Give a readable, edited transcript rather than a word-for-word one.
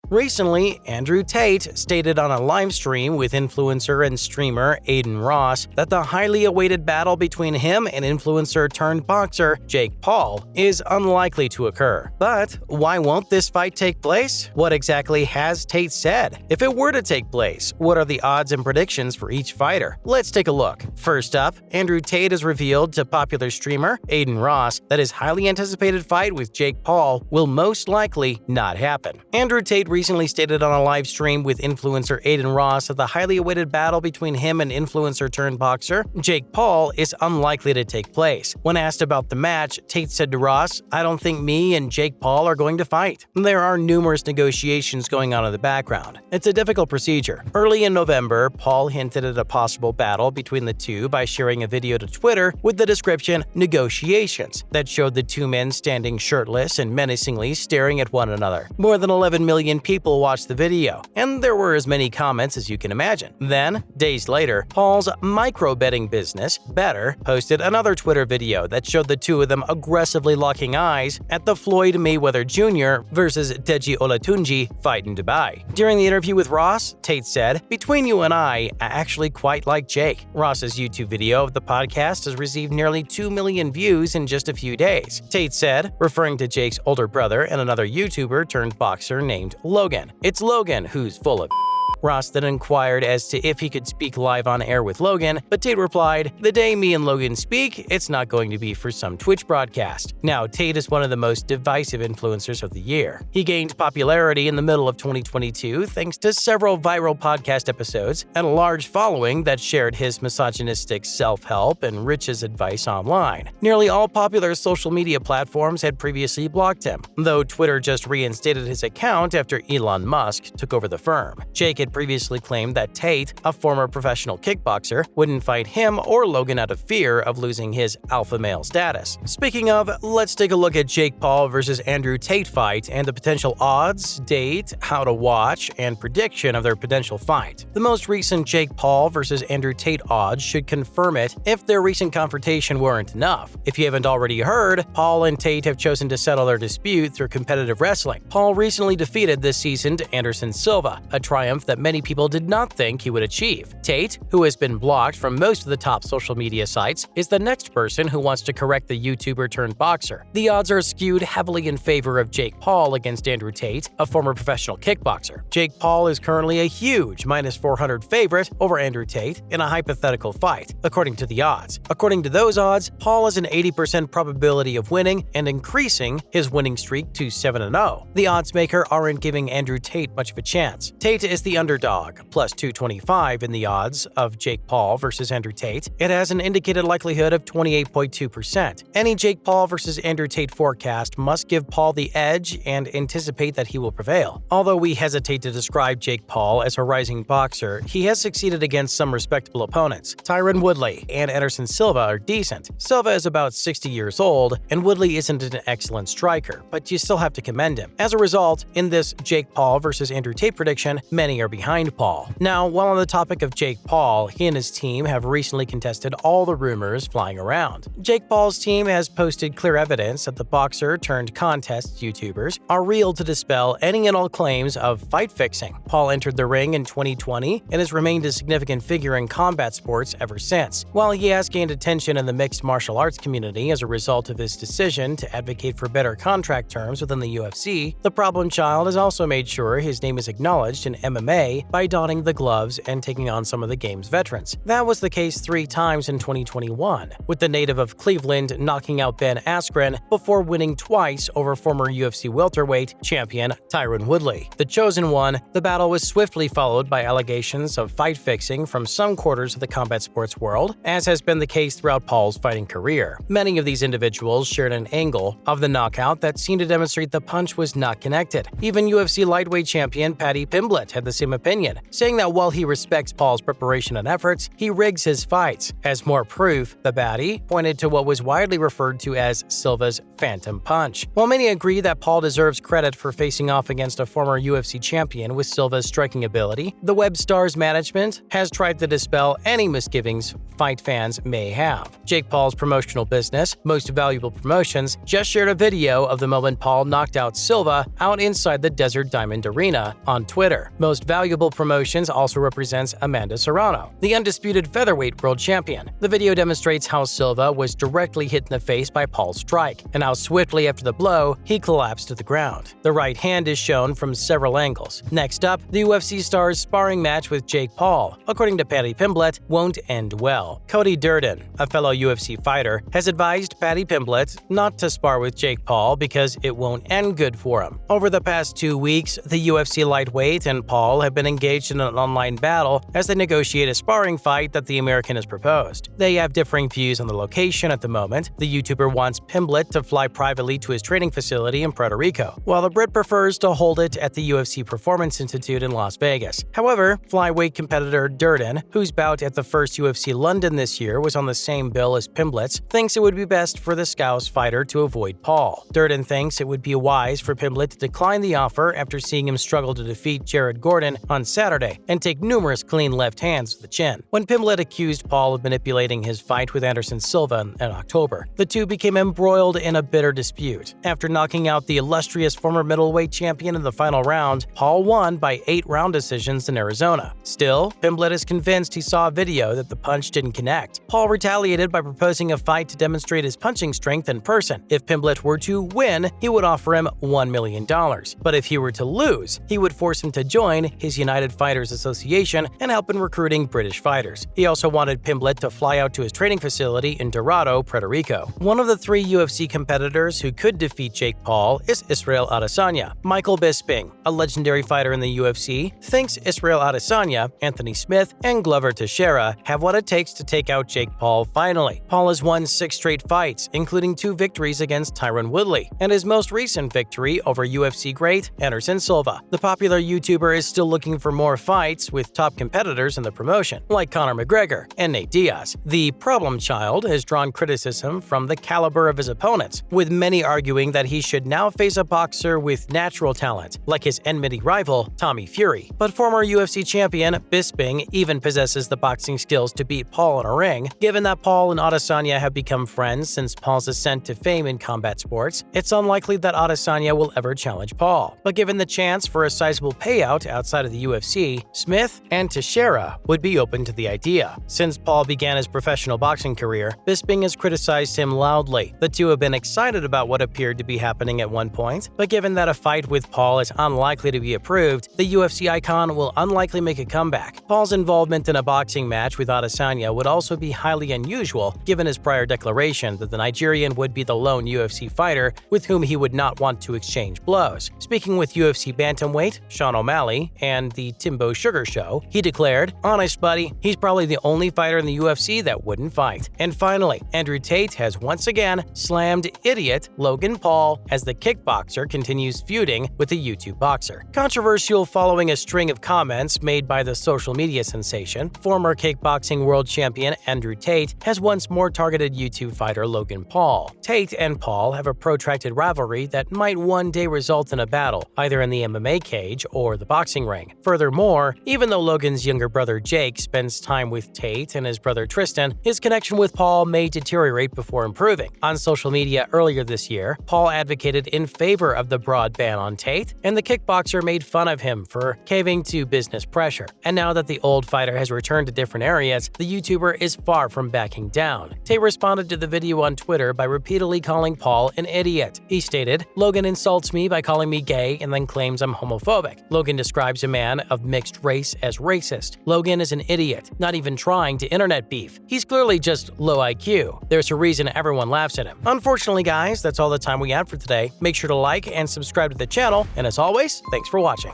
Recently, Andrew Tate stated on a live stream with influencer and streamer Adin that the highly awaited battle between him and influencer-turned-boxer Jake Paul is unlikely to occur. But why won't this fight take place? What exactly has Tate said? If it were to take place, what are the odds and predictions for each fighter? Let's take a look. First up, Andrew Tate has revealed to popular streamer Adin that his highly anticipated fight with Jake Paul will most likely not happen. Andrew Tate recently stated on a live stream with influencer Adin that the highly awaited battle between him and influencer-turned-boxer Jake Paul is unlikely to take place. When asked about the match, Tate said to Ross, "I don't think me and Jake Paul are going to fight. There are numerous negotiations going on in the background. It's a difficult procedure." Early in November, Paul hinted at a possible battle between the two by sharing a video to Twitter with the description "negotiations" that showed the two men standing shirtless and menacingly staring at one another. More than 11 million people watched the video, and there were as many comments as you can imagine. Then, days later, Paul's micro-betting business, Better, posted another Twitter video that showed the two of them aggressively locking eyes at the Floyd Mayweather Jr. versus Deji Olatunji fight in Dubai. During the interview with Ross, Tate said, "Between you and I actually quite like Jake." Ross's YouTube video of the podcast has received nearly 2 million views in just a few days. Tate said, referring to Jake's older brother and another YouTuber turned boxer named Logan, "It's Logan who's full of." Ross then inquired as to if he could speak live on air with Logan, but Tate replied, "The day me and Logan speak, it's not going to be for some Twitch broadcast." Now, Tate is one of the most divisive influencers of the year. He gained popularity in the middle of 2022 thanks to several viral podcast episodes and a large following that shared his misogynistic self-help and riches advice online. Nearly all popular social media platforms had previously blocked him, though Twitter just reinstated his account after Elon Musk took over the firm. Jake had previously claimed that Tate, a former professional kickboxer, wouldn't fight him or Logan out of fear of losing his alpha male status. Speaking of, let's take a look at Jake Paul versus Andrew Tate fight and the potential odds, date, how to watch, and prediction of their potential fight. The most recent Jake Paul versus Andrew Tate odds should confirm it if their recent confrontation weren't enough. If you haven't already heard, Paul and Tate have chosen to settle their dispute through competitive wrestling. Paul recently defeated this seasoned Anderson Silva, a triumph that many people did not think he would achieve. Tate, who has been blocked from most of the top social media sites, is the next person who wants to correct the YouTuber-turned-boxer. The odds are skewed heavily in favor of Jake Paul against Andrew Tate, a former professional kickboxer. Jake Paul is currently a huge -400 favorite over Andrew Tate in a hypothetical fight, according to the odds. According to those odds, Paul has an 80% probability of winning and increasing his winning streak to 7-0. The odds maker aren't giving Andrew Tate much of a chance. Tate is the underdog, plus 225 in the odds of Jake Paul versus Andrew Tate. It has an indicated likelihood of 28.2%. Any Jake Paul versus Andrew Tate forecast must give Paul the edge and anticipate that he will prevail. Although we hesitate to describe Jake Paul as a rising boxer, he has succeeded against some respectable opponents. Tyron Woodley and Anderson Silva are decent. Silva is about 60 years old, and Woodley isn't an excellent striker, but you still have to commend him. As a result, in this Jake Paul versus Andrew Tate prediction, many are behind Paul. Now, while on the topic of Jake Paul, he and his team have recently contested all the rumors flying around. Jake Paul's team has posted clear evidence that the boxer-turned-contest YouTubers are real to dispel any and all claims of fight fixing. Paul entered the ring in 2020 and has remained a significant figure in combat sports ever since. While he has gained attention in the mixed martial arts community as a result of his decision to advocate for better contract terms within the UFC, the problem child has also made sure his name is acknowledged in MMA by donning the gloves and taking on some of the game's veterans. That was the case 3 times in 2021, with the native of Cleveland knocking out Ben Askren before winning twice over former UFC welterweight champion Tyron Woodley. The chosen one, the battle was swiftly followed by allegations of fight fixing from some quarters of the combat sports world, as has been the case throughout Paul's fighting career. Many of these individuals shared an angle of the knockout that seemed to demonstrate the punch was not connected. Even UFC lightweight champion Paddy Pimblett had the same opinion, saying that while he respects Paul's preparation and efforts, he rigs his fights. As more proof, the baddie pointed to what was widely referred to as Silva's phantom punch. While many agree that Paul deserves credit for facing off against a former UFC champion with Silva's striking ability, the Web Stars management has tried to dispel any misgivings fight fans may have. Jake Paul's promotional business, Most Valuable Promotions, just shared a video of the moment Paul knocked out Silva out inside the Desert Diamond Arena on Twitter. Most Valuable Promotions also represents Amanda Serrano, the undisputed featherweight world champion. The video demonstrates how Silva was directly hit in the face by Paul's strike, and how swiftly after the blow, he collapsed to the ground. The right hand is shown from several angles. Next up, the UFC star's sparring match with Jake Paul, according to Paddy Pimblett, won't end well. Cody Durden, a fellow UFC fighter, has advised Paddy Pimblett not to spar with Jake Paul because it won't end good for him. Over the past 2 weeks, the UFC lightweight and Paul have been engaged in an online battle as they negotiate a sparring fight that the American has proposed. They have differing views on the location at the moment. The YouTuber wants Pimblett to fly privately to his training facility in Puerto Rico, while the Brit prefers to hold it at the UFC Performance Institute in Las Vegas. However, flyweight competitor Durden, whose bout at the first UFC London this year was on the same bill as Pimblett's, thinks it would be best for the Scouse fighter to avoid Paul. Durden thinks it would be wise for Pimblett to decline the offer after seeing him struggle to defeat Jared Gordon on Saturday and take numerous clean left hands to the chin. When Pimblett accused Paul of manipulating his fight with Anderson Silva in October, the two became embroiled in a bitter dispute. After knocking out the illustrious former middleweight champion in the final round, Paul won by 8-round decisions in Arizona. Still, Pimblett is convinced he saw a video that the punch didn't connect. Paul retaliated by proposing a fight to demonstrate his punching strength in person. If Pimblett were to win, he would offer him $1 million. But if he were to lose, he would force him to join his United Fighters Association and help in recruiting British fighters. He also wanted Pimblett to fly out to his training facility in Dorado, Puerto Rico. One of the 3 UFC competitors who could defeat Jake Paul is Israel Adesanya. Michael Bisping, a legendary fighter in the UFC, thinks Israel Adesanya, Anthony Smith, and Glover Teixeira have what it takes to take out Jake Paul finally. Paul has won 6 straight fights, including 2 victories against Tyron Woodley, and his most recent victory over UFC great Anderson Silva. The popular YouTuber is still looking for more fights with top competitors in the promotion, like Conor McGregor and Nate Diaz. The problem child has drawn criticism from the caliber of his opponents, with many arguing that he should now face a boxer with natural talent, like his enmity rival, Tommy Fury. But former UFC champion Bisping even possesses the boxing skills to beat Paul in a ring. Given that Paul and Adesanya have become friends since Paul's ascent to fame in combat sports, it's unlikely that Adesanya will ever challenge Paul. But given the chance for a sizable payout outside of the UFC, Smith and Teixeira would be open to the idea. Since Paul began his professional boxing career, Bisping has criticized him loudly. The two have been excited about what appeared to be happening at one point, but given that a fight with Paul is unlikely to be approved, the UFC icon will unlikely make a comeback. Paul's involvement in a boxing match with Adesanya would also be highly unusual, given his prior declaration that the Nigerian would be the lone UFC fighter with whom he would not want to exchange blows. Speaking with UFC bantamweight Sean O'Malley and the Timbo Sugar Show, he declared, "Honest, buddy, he's probably the only fighter in the UFC that wouldn't fight." And finally, Andrew Tate has once again slammed idiot Logan Paul as the kickboxer continues feuding with the YouTube boxer. Controversial following a string of comments made by the social media sensation, former kickboxing world champion Andrew Tate has once more targeted YouTube fighter Logan Paul. Tate and Paul have a protracted rivalry that might one day result in a battle, either in the MMA cage or the boxing ring. Furthermore, even though Logan's younger brother Jake spends time with Tate and his brother Tristan, his connection with Paul may deteriorate before improving. On social media earlier this year, Paul advocated in favor of the broad ban on Tate, and the kickboxer made fun of him for caving to business pressure. And now that the old fighter has returned to different areas, the YouTuber is far from backing down. Tate responded to the video on Twitter by repeatedly calling Paul an idiot. He stated, "Logan insults me by calling me gay and then claims I'm homophobic. Logan describes a man of mixed race as racist. Logan is an idiot, not even trying to internet beef. He's clearly just low IQ. There's a reason everyone laughs at him." Unfortunately, guys, that's all the time we have for today. Make sure to like and subscribe to the channel, and as always, thanks for watching.